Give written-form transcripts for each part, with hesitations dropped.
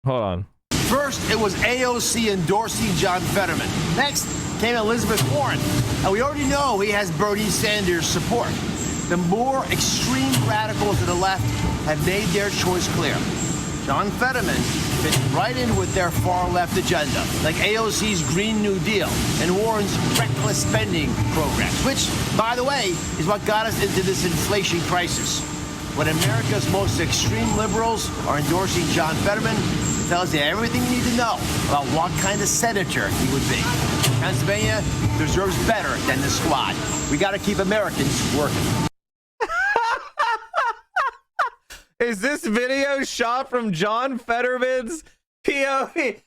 Hold on. First, it was AOC endorsing John Fetterman. Next came Elizabeth Warren. And we already know he has Bernie Sanders' support. The more extreme radicals to the left have made their choice clear. John Fetterman fits right in with their far-left agenda, like AOC's Green New Deal and Warren's reckless spending programs, which, by the way, is what got us into this inflation crisis. When America's most extreme liberals are endorsing John Fetterman, it tells you everything you need to know about what kind of senator he would be. Pennsylvania deserves better than the squad. We got to keep Americans working. Is this video shot from John Fetterman's POV?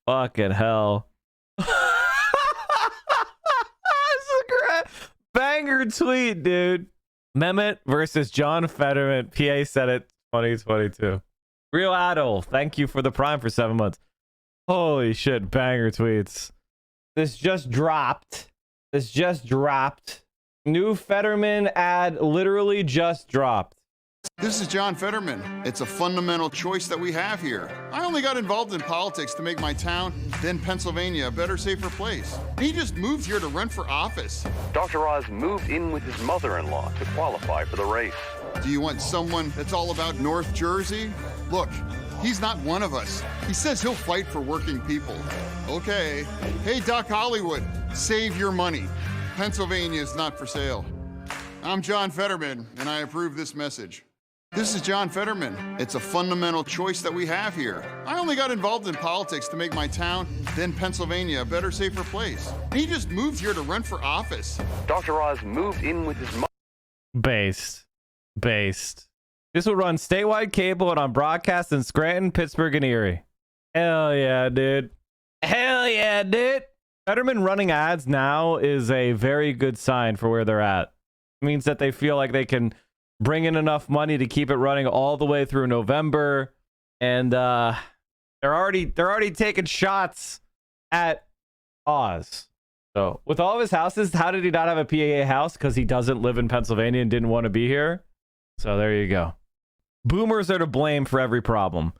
Fucking hell. This is a great banger tweet, dude. Mehmet versus John Fetterman, PA Senate 2022. Real Adol, thank you for the Prime for 7 months. Holy shit, banger tweets. This just dropped. New Fetterman ad literally just dropped. This is John Fetterman. It's a fundamental choice that we have here. I only got involved in politics to make my town, then Pennsylvania, a better, safer place. He just moved here to run for office. Dr. Oz moved in with his mother-in-law to qualify for the race. Do you want someone that's all about North Jersey? Look, he's not one of us. He says he'll fight for working people. Okay. Hey, Doc Hollywood, save your money. Pennsylvania is not for sale. I'm John Fetterman, and I approve this message. This is John Fetterman. It's a fundamental choice that we have here. I only got involved in politics to make my town, then Pennsylvania, a better, safer place. He just moved here to run for office. Dr. Oz moved in with his mother. Based. This will run statewide cable and on broadcast in Scranton, Pittsburgh, and Erie. Hell yeah, dude. Fetterman running ads now is a very good sign for where they're at. It means that they feel like they can bring in enough money to keep it running all the way through November, and they're already taking shots at Oz. So with all of his houses, how did he not have a PAA house? Because he doesn't live in Pennsylvania and didn't want to be here. So there you go. Boomers are to blame for every problem.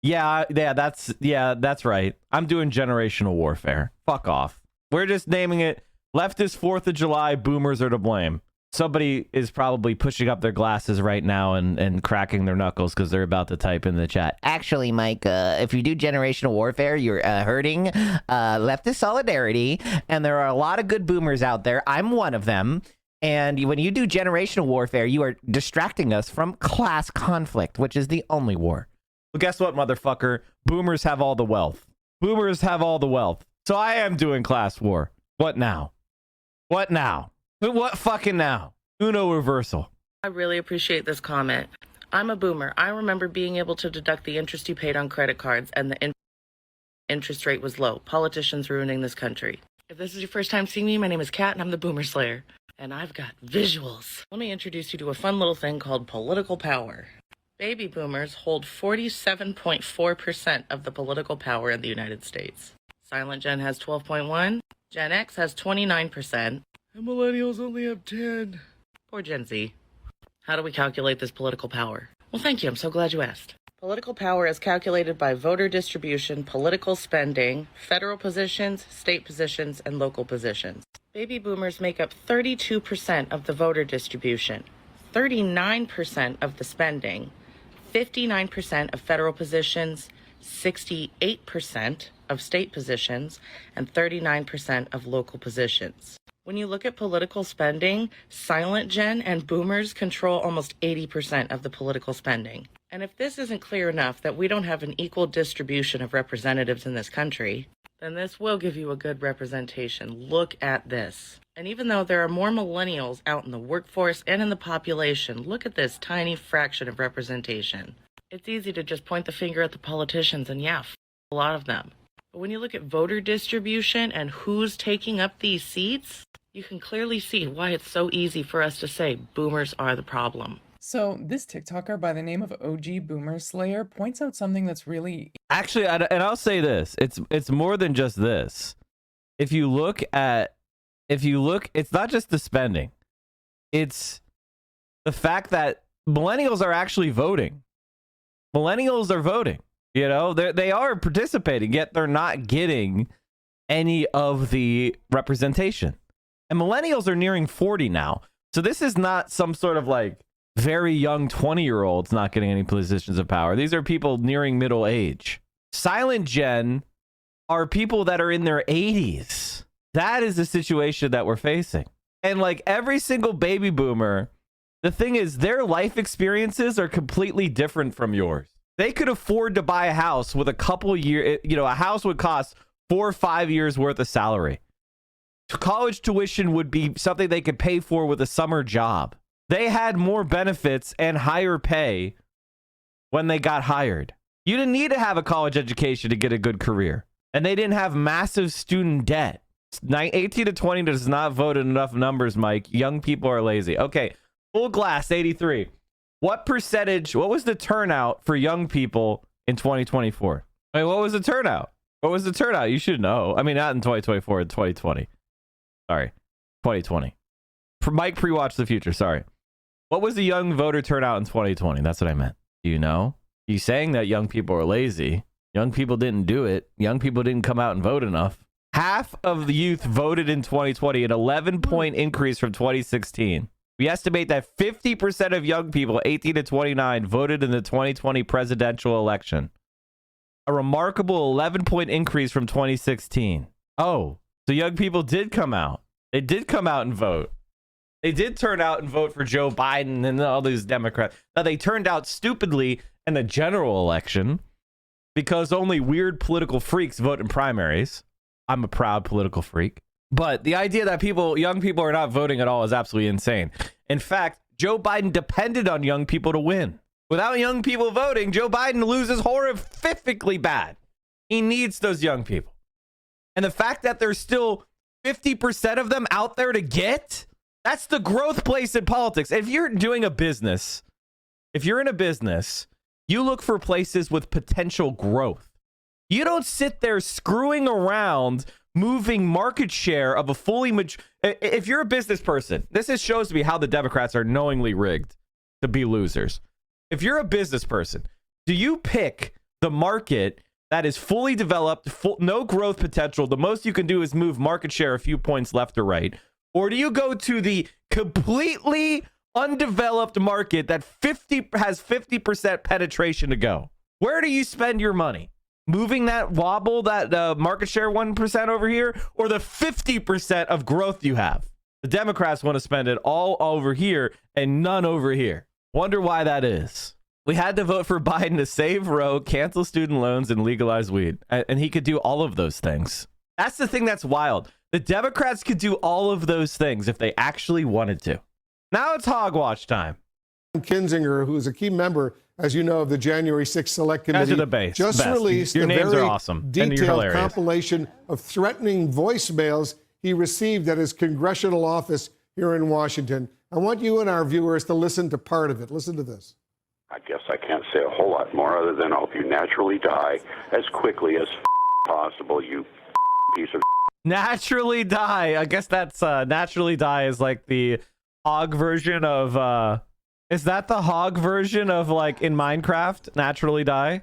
Yeah, that's right. I'm doing generational warfare. Fuck off. We're just naming it leftist 4th of July. Boomers are to blame. Somebody is probably pushing up their glasses right now and cracking their knuckles because they're about to type in the chat. Actually, Mike, if you do generational warfare, you're hurting leftist solidarity, and there are a lot of good boomers out there. I'm one of them. And when you do generational warfare, you are distracting us from class conflict, which is the only war. Well, guess what, motherfucker? Boomers have all the wealth. So I am doing class war. What now? What fucking now? Uno reversal. I really appreciate this comment. I'm a boomer. I remember being able to deduct the interest you paid on credit cards, and the interest rate was low. Politicians ruining this country. If this is your first time seeing me, my name is Kat, and I'm the Boomer Slayer. And I've got visuals. Let me introduce you to a fun little thing called political power. Baby boomers hold 47.4% of the political power in the United States. Silent Gen has 12.1%. Gen X has 29%. And millennials only have 10. Poor Gen Z. How do we calculate this political power? Well, thank you. I'm so glad you asked. Political power is calculated by voter distribution, political spending, federal positions, state positions, and local positions. Baby boomers make up 32% of the voter distribution, 39% of the spending, 59% of federal positions, 68% of state positions, and 39% of local positions. When you look at political spending, Silent Gen and Boomers control almost 80% of the political spending. And if this isn't clear enough that we don't have an equal distribution of representatives in this country, then this will give you a good representation. Look at this. And even though there are more millennials out in the workforce and in the population, look at this tiny fraction of representation. It's easy to just point the finger at the politicians, and yeah, a lot of them. But when you look at voter distribution and who's taking up these seats, you can clearly see why it's so easy for us to say boomers are the problem. So this TikToker by the name of OG Boomer Slayer points out something that's really Actually, and I'll say this: it's more than just this. If you look, it's not just the spending; it's the fact that millennials are actually voting. Millennials are voting. You know, they are participating, yet they're not getting any of the representation. And millennials are nearing 40 now, so this is not some sort of like very young 20-year-olds not getting any positions of power. These are people nearing middle age. Silent Gen are people that are in their 80s. That is the situation that we're facing. And like every single baby boomer, the thing is their life experiences are completely different from yours. They could afford to buy a house with a couple years, you know, a house would cost 4 or 5 years worth of salary. College tuition would be something they could pay for with a summer job. They had more benefits and higher pay when they got hired. You didn't need to have a college education to get a good career. And they didn't have massive student debt. 18 to 20 does not vote in enough numbers, Mike. Young people are lazy. Okay, Full Glass 83. What was the turnout for young people in 2024? I mean, what was the turnout? What was the turnout? You should know. I mean, not in 2024, in 2020. Sorry, 2020. Mike pre-watched the future, sorry. What was the young voter turnout in 2020? That's what I meant. Do you know? He's saying that young people are lazy. Young people didn't do it. Young people didn't come out and vote enough. Half of the youth voted in 2020, an 11-point increase from 2016. We estimate that 50% of young people 18 to 29 voted in the 2020 presidential election. A remarkable 11-point increase from 2016. Oh, so young people did come out. They did come out and vote. They did turn out and vote for Joe Biden and all these Democrats. Now, they turned out stupidly in the general election because only weird political freaks vote in primaries. I'm a proud political freak. But the idea that young people are not voting at all is absolutely insane. In fact, Joe Biden depended on young people to win. Without young people voting, Joe Biden loses horrifically bad. He needs those young people. And the fact that there's still 50% of them out there to get, that's the growth place in politics. If you're doing a business, if you're in a business, you look for places with potential growth. You don't sit there screwing around, moving market share of a fully mature. If you're a business person, this shows me how the Democrats are knowingly rigged to be losers. If you're a business person, do you pick the market that is fully developed, no growth potential? The most you can do is move market share a few points left or right. Or do you go to the completely undeveloped market that has 50% penetration to go? Where do you spend your money? Moving that wobble, that market share 1% over here, or the 50% of growth you have? The Democrats want to spend it all over here and none over here. Wonder why that is. We had to vote for Biden to save Roe, cancel student loans, and legalize weed. And he could do all of those things. That's the thing that's wild. The Democrats could do all of those things if they actually wanted to. Now it's hogwash time. Kinzinger, who is a key member, as you know, of the January 6th Select Committee, Guys are the best. released Your a names very are awesome. detailed compilation of threatening voicemails he received at his congressional office here in Washington. I want you and our viewers to listen to part of it. Listen to this. I guess I can't say a whole lot more other than I hope you naturally die as quickly as possible, you piece of Naturally die. I guess that's naturally die is like the hog version of is that the hog version of like in Minecraft? Naturally die?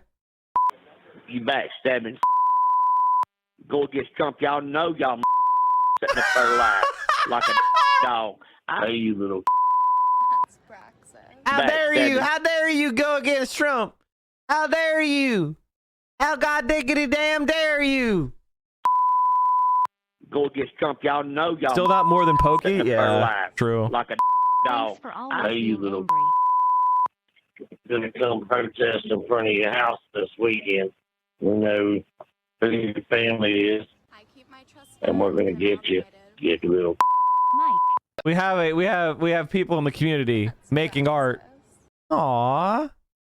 You backstabbing go against Trump. Y'all know y'all setting up their life like a dog. Hey, you little How dare you? How dare you go against Trump? How dare you? How god diggity damn dare you? Go against Trump. Y'all know y'all Still not more than Pokey? setting up their Yeah, life true. like a dog. Hey, you little gonna come protest in front of your house this weekend. We know who your family is, and we're gonna get you, little. We have people in the community making art. Aw.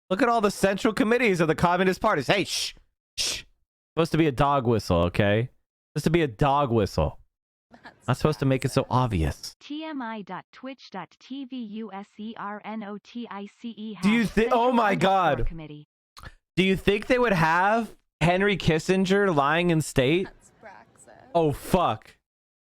Look at all the central committees of the Communist parties. Hey, shh. Supposed to be a dog whistle, okay? Supposed to be a dog whistle. Not supposed to make it so obvious. TMI.twitch.tv Do you think? Oh my God. Committee. Do you think they would have Henry Kissinger lying in state? Oh fuck.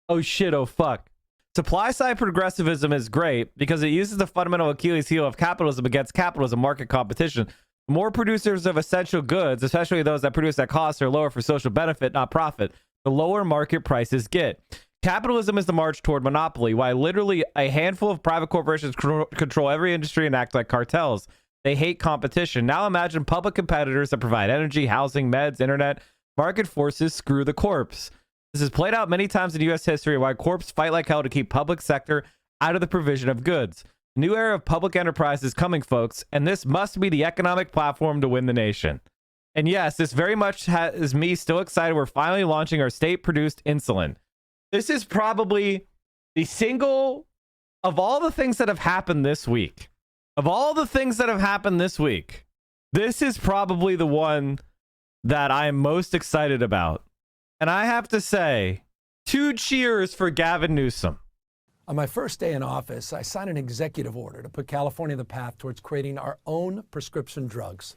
Oh shit. Oh fuck. Supply side progressivism is great because it uses the fundamental Achilles heel of capitalism against capitalism, market competition. The more producers of essential goods, especially those that produce at costs are lower for social benefit, not profit, the lower market prices get. Capitalism is the march toward monopoly, while literally a handful of private corporations control every industry and act like cartels. They hate competition. Now imagine public competitors that provide energy, housing, meds, internet. Market forces screw the corpse. This has played out many times in U.S. history, why corps fight like hell to keep public sector out of the provision of goods. New era of public enterprise is coming, folks, and this must be the economic platform to win the nation. And yes, this very much has me still excited. We're finally launching our state-produced insulin. This is probably the single of all the things that have happened this week. Of all the things that have happened this week, this is probably the one that I'm most excited about. And I have to say, 2 cheers for Gavin Newsom. On my first day in office, I signed an executive order to put California on the path towards creating our own prescription drugs.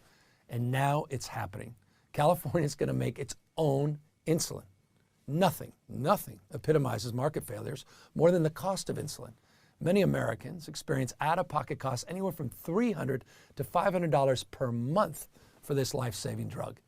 And now it's happening. California is going to make its own insulin. Nothing epitomizes market failures more than the cost of insulin. Many Americans experience out-of-pocket costs anywhere from $300 to $500 per month for this life-saving drug.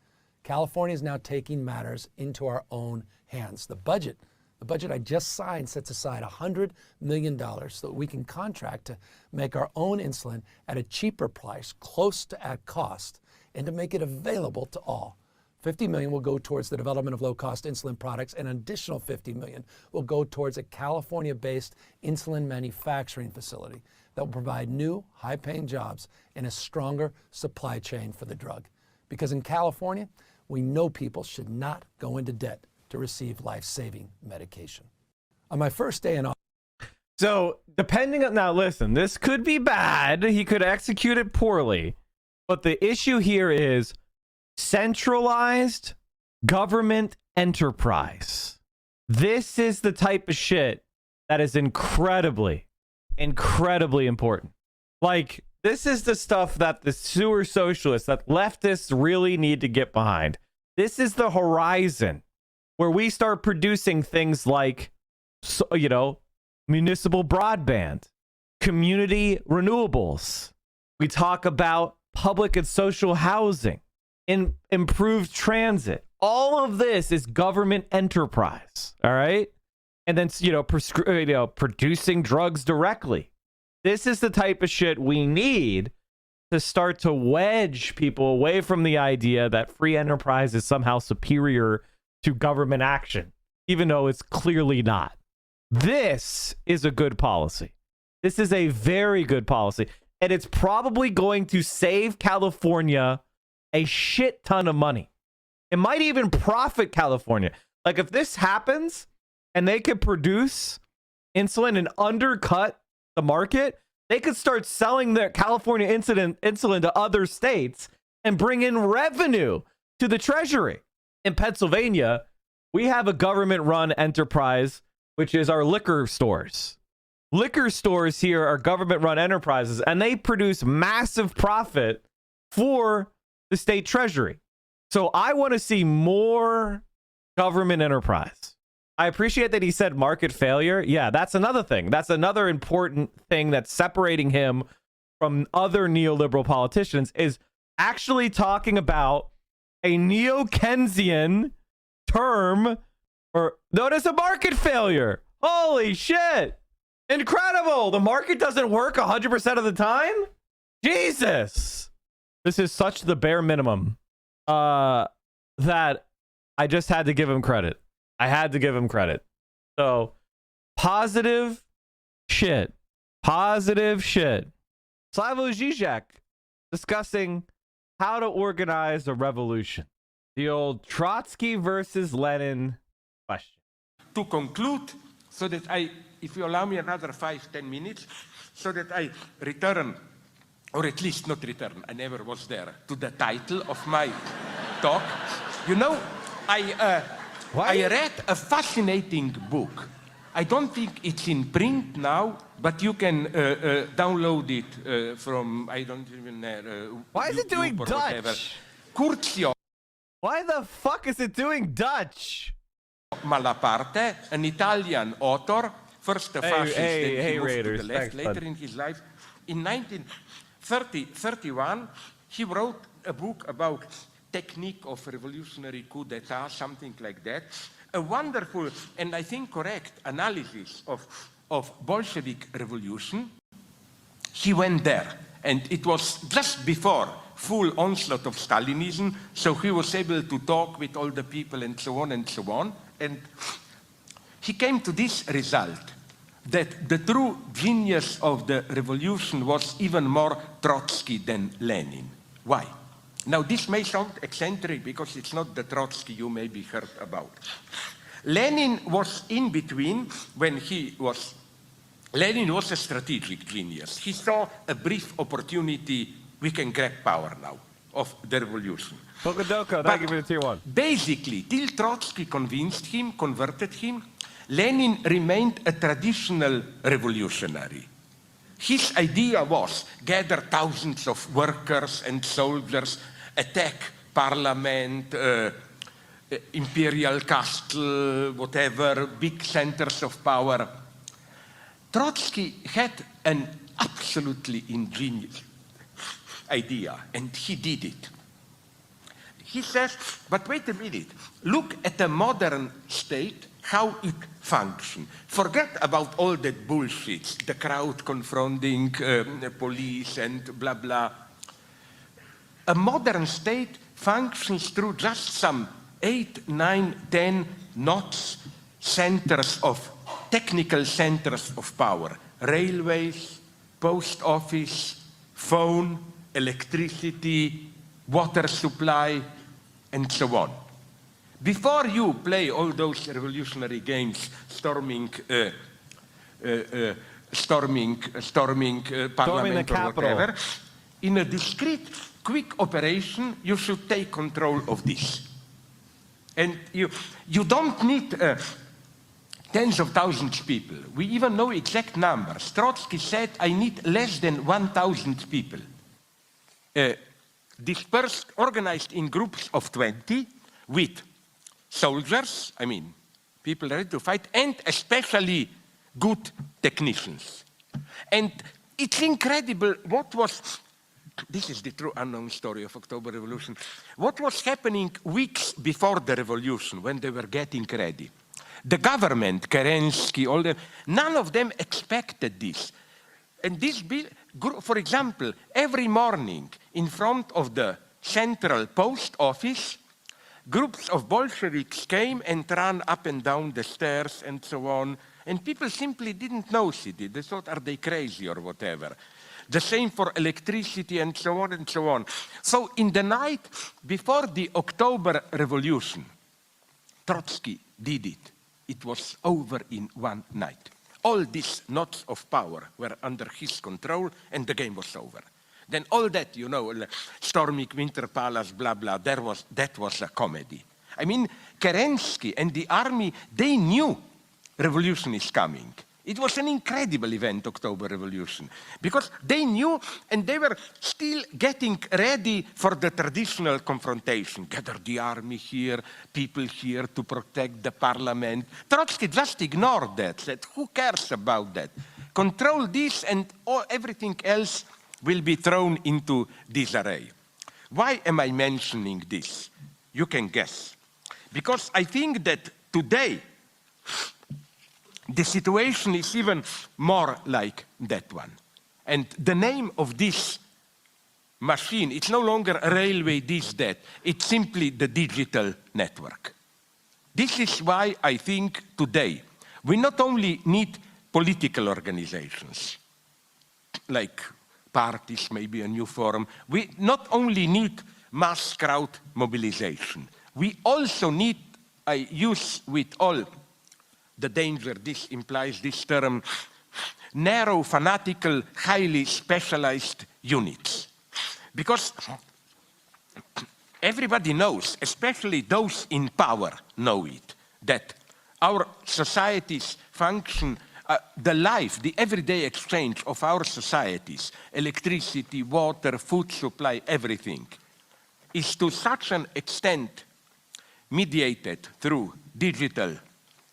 California is now taking matters into our own hands. The budget I just signed sets aside $100 million so that we can contract to make our own insulin at a cheaper price, close to at cost, and to make it available to all. $50 million will go towards the development of low-cost insulin products, and an additional $50 million will go towards a California-based insulin manufacturing facility that will provide new, high-paying jobs and a stronger supply chain for the drug. Because in California, we know people should not go into debt to receive life-saving medication. On my first day in office... So, depending on... Now, listen, this could be bad. He could execute it poorly. But the issue here is centralized government enterprise. This is the type of shit that is incredibly important. Like, this is the stuff that the sewer socialists, that leftists really need to get behind. This is the horizon where we start producing things like, you know, municipal broadband, community renewables. We talk about public and social housing, improved transit. All of this is government enterprise. All right. And then, producing drugs directly. This is the type of shit we need to start to wedge people away from the idea that free enterprise is somehow superior to government action, even though it's clearly not. This is a good policy. This is a very good policy. And it's probably going to save California a shit ton of money. It might even profit California. Like, if this happens and they could produce insulin and undercut the market, they could start selling their California insulin to other states and bring in revenue to the treasury. In Pennsylvania, we have a government-run enterprise, which is our liquor stores. Liquor stores here are government-run enterprises, and they produce massive profit for the state treasury. So I want to see more government enterprise. I appreciate that he said market failure. Yeah, that's another thing. That's another important thing that's separating him from other neoliberal politicians, is actually talking about a neo-Keynesian term, or notice a market failure. Holy shit. Incredible. The market doesn't work 100% of the time? Jesus. This is such the bare minimum that I just had to give him credit. I had to give him credit. So, positive shit. Positive shit. Slavoj Zizek discussing how to organize a revolution. The old Trotsky versus Lenin question. To conclude, so that if you allow me another 5-10 minutes, so that I return, or at least not return, I never was there, to the title of my talk. You know, I read a fascinating book I don't think it's in print now, but you can download it from, I don't even know. Why is it doing Dutch? Curzio Why the fuck is it doing Dutch? Malaparte, an Italian author, first a fascist, then he moved Raiders. to the left. Thanks, Later bud. in his life, in 1931, he wrote a book about technique of revolutionary coup d'etat, something like that. A wonderful and I think correct analysis of Bolshevik revolution. He went there, and it was just before full onslaught of Stalinism, so he was able to talk with all the people and so on and so on. And he came to this result, that the true genius of the revolution was even more Trotsky than Lenin. Why? Now this may sound eccentric because it's not the Trotsky you maybe heard about. Lenin was in between when Lenin was a strategic genius. He saw a brief opportunity, we can grab power now, of the revolution. Pokodoko, thank you for the tier 1. Basically, till Trotsky converted him, Lenin remained a traditional revolutionary. His idea was gather thousands of workers and soldiers, attack parliament, imperial castle, whatever, big centers of power. Trotsky had an absolutely ingenious idea, and he did it. He says, but wait a minute, look at the modern state, how it functions. Forget about all that bullshit, the crowd confronting police and blah, blah. A modern state functions through just some 8, 9, 10 knots centers of, technical centers of power. Railways, post office, phone, electricity, water supply, and so on. Before you play all those revolutionary games, storming parliament or whatever, in a discrete, quick operation, you should take control of this. And you don't need tens of thousands of people. We even know exact numbers. Trotsky said, I need less than 1,000 people. Dispersed, organized in groups of 20 with soldiers, I mean, people ready to fight, and especially good technicians. And it's incredible what was, this is the true unknown story of October Revolution, what was happening weeks before the revolution when they were getting ready. The government, Kerensky, all them, none of them expected this. And this group, for example, every morning in front of the central post office, groups of Bolsheviks came and ran up and down the stairs and so on, and people simply didn't notice it. They thought, are they crazy or whatever? The same for electricity and so on and so on. So in the night before the October Revolution, Trotsky did it. It was over in one night. All these knots of power were under his control, and the game was over. Then all that, you know, storming Winter Palace, blah, blah, that was a comedy. I mean, Kerensky and the army, they knew revolution is coming. It was an incredible event, October Revolution, because they knew and they were still getting ready for the traditional confrontation. Gather the army here, people here to protect the parliament. Trotsky just ignored that, said, who cares about that? Control this and everything else will be thrown into disarray. Why am I mentioning this? You can guess. Because I think that today, the situation is even more like that one. And the name of this machine, it's no longer a railway this, that. It's simply the digital network. This is why I think today we not only need political organizations, like parties, maybe a new forum. We not only need mass crowd mobilization, we also need, I use with all the danger this implies, this term, narrow, fanatical, highly specialized units. Because everybody knows, especially those in power know it, that our societies function, the life, the everyday exchange of our societies, electricity, water, food supply, everything, is to such an extent mediated through digital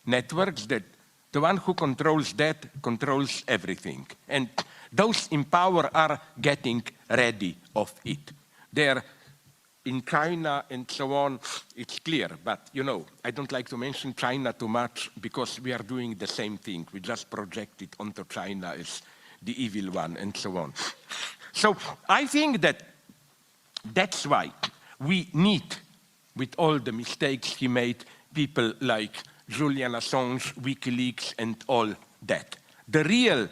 networks that the one who controls that controls everything. And those in power are getting ready of it. They're in China and so on, it's clear. But, you know, I don't like to mention China too much because we are doing the same thing. We just project it onto China as the evil one and so on. So I think that that's why we need, with all the mistakes he made, people like Julian Assange, WikiLeaks, and all that. The real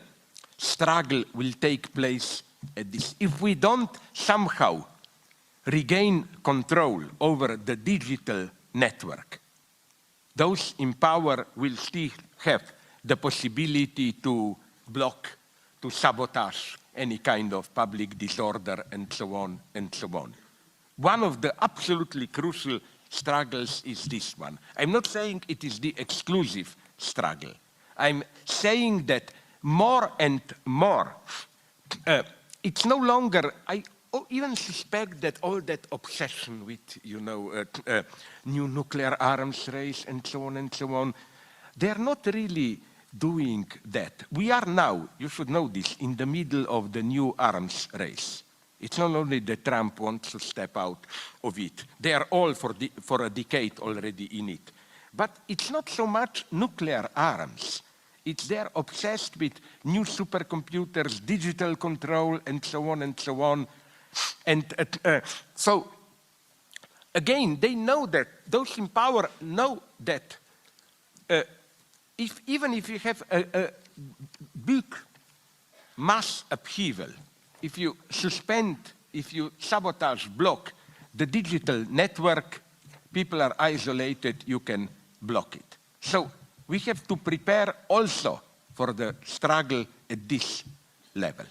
struggle will take place at this. If we don't somehow regain control over the digital network, those in power will still have the possibility to block, to sabotage any kind of public disorder, and so on and so on. One of the absolutely crucial struggles is this one. I'm not saying it is the exclusive struggle. I'm saying that more and more, it's no longer, I even suspect that all that obsession with, you know, new nuclear arms race and so on, they're not really doing that. We are now, you should know this, in the middle of the new arms race. It's not only that Trump wants to step out of it. They are all for a decade already in it. But it's not so much nuclear arms. It's they're obsessed with new supercomputers, digital control, and so on and so on. And so, again, they know that, those in power know that even if you have a big mass upheaval, if you suspend, if you sabotage, block the digital network, people are isolated, you can block it. So we have to prepare also for the struggle at this level.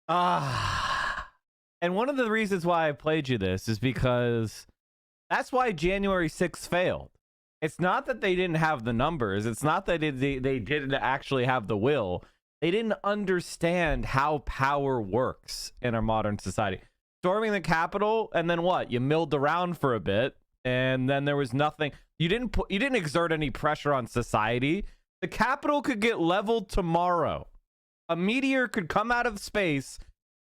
And one of the reasons why I played you this is because that's why January 6th failed. It's not that they didn't have the numbers. It's not that they didn't actually have the will. They didn't understand how power works in our modern society. Storming the Capitol, and then what? You milled around for a bit, and then there was nothing. You didn't exert any pressure on society. The Capitol could get leveled tomorrow. A meteor could come out of space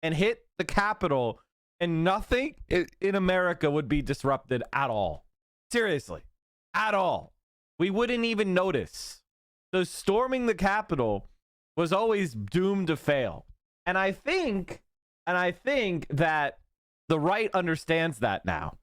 and hit the Capitol, and nothing in America would be disrupted at all. Seriously, at all. We wouldn't even notice. So storming the Capitol was always doomed to fail. And I think that the right understands that now.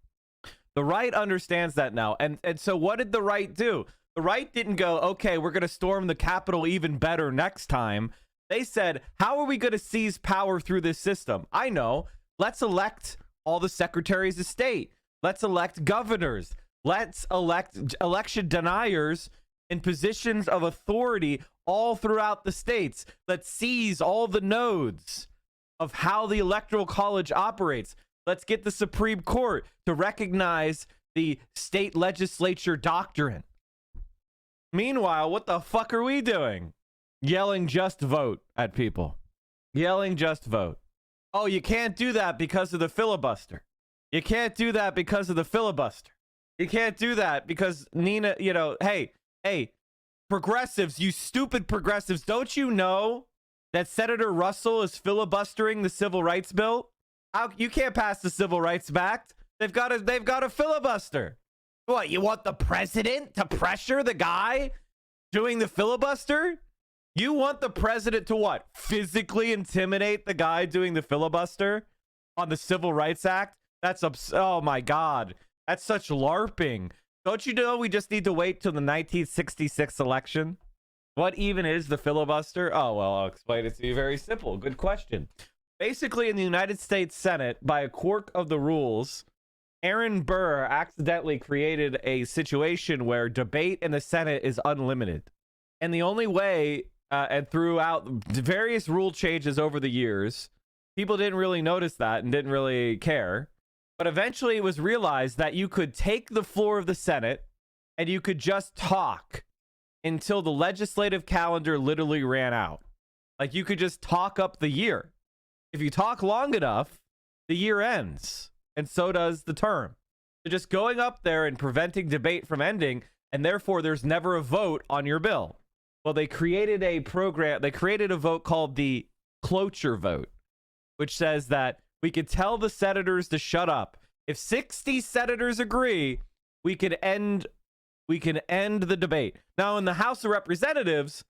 The right understands that now. And so what did the right do? The right didn't go, okay, we're going to storm the Capitol even better next time. They said, how are we going to seize power through this system? I know. Let's elect all the secretaries of state. Let's elect governors. Let's elect election deniers in positions of authority all throughout the states. Let's seize all the nodes of how the Electoral College operates. Let's get the Supreme Court to recognize the state legislature doctrine. Meanwhile, what the fuck are we doing? Yelling just vote at people. Yelling just vote. Oh, you can't do that because of the filibuster. You can't do that because of the filibuster. You can't do that because Nina, you know, hey, progressives, you stupid progressives, don't you know that Senator Russell is filibustering the Civil Rights Bill? You can't pass the Civil Rights Act. They've got a filibuster. What, you want the president to pressure the guy doing the filibuster? You want the president to what? Physically intimidate the guy doing the filibuster on the Civil Rights Act? That's oh my God. That's such LARPing. Don't you know we just need to wait till the 1966 election? What even is the filibuster? Oh, well, I'll explain it to you. Very simple. Good question. Basically, in the United States Senate, by a quirk of the rules, Aaron Burr accidentally created a situation where debate in the Senate is unlimited. And the only way, and throughout various rule changes over the years, people didn't really notice that and didn't really care. But eventually it was realized that you could take the floor of the Senate and you could just talk until the legislative calendar literally ran out. Like, you could just talk up the year. If you talk long enough, the year ends, and so does the term. So just going up there and preventing debate from ending, and therefore there's never a vote on your bill. Well, they created a program, they created a vote called the cloture vote, which says that we could tell the senators to shut up. If 60 senators agree, we can end the debate. Now, in the House of Representatives,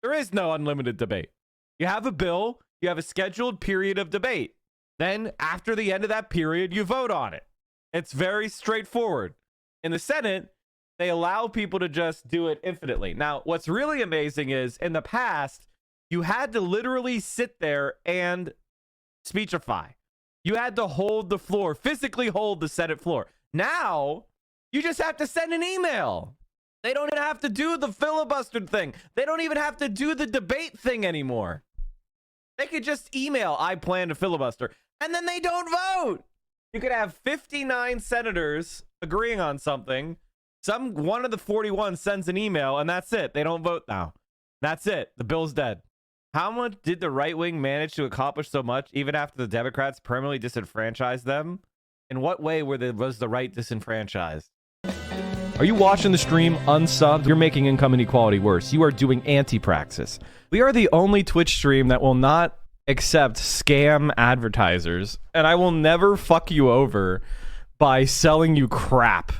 there is no unlimited debate. You have a bill, you have a scheduled period of debate. Then, after the end of that period, you vote on it. It's very straightforward. In the Senate, they allow people to just do it infinitely. Now, what's really amazing is, in the past, you had to literally sit there and speechify. You had to hold the floor, physically hold the Senate floor. Now, you just have to send an email. They don't even have to do the filibuster thing. They don't even have to do the debate thing anymore. They could just email, I plan to filibuster, and then they don't vote. You could have 59 senators agreeing on something. One of the 41 sends an email, and that's it. They don't vote now. That's it. The bill's dead. How much did the right wing manage to accomplish so much, even after the Democrats permanently disenfranchised them? In what way was the right disenfranchised? Are you watching the stream unsubbed? You're making income inequality worse. You are doing anti-praxis. We are the only Twitch stream that will not accept scam advertisers, and I will never fuck you over by selling you crap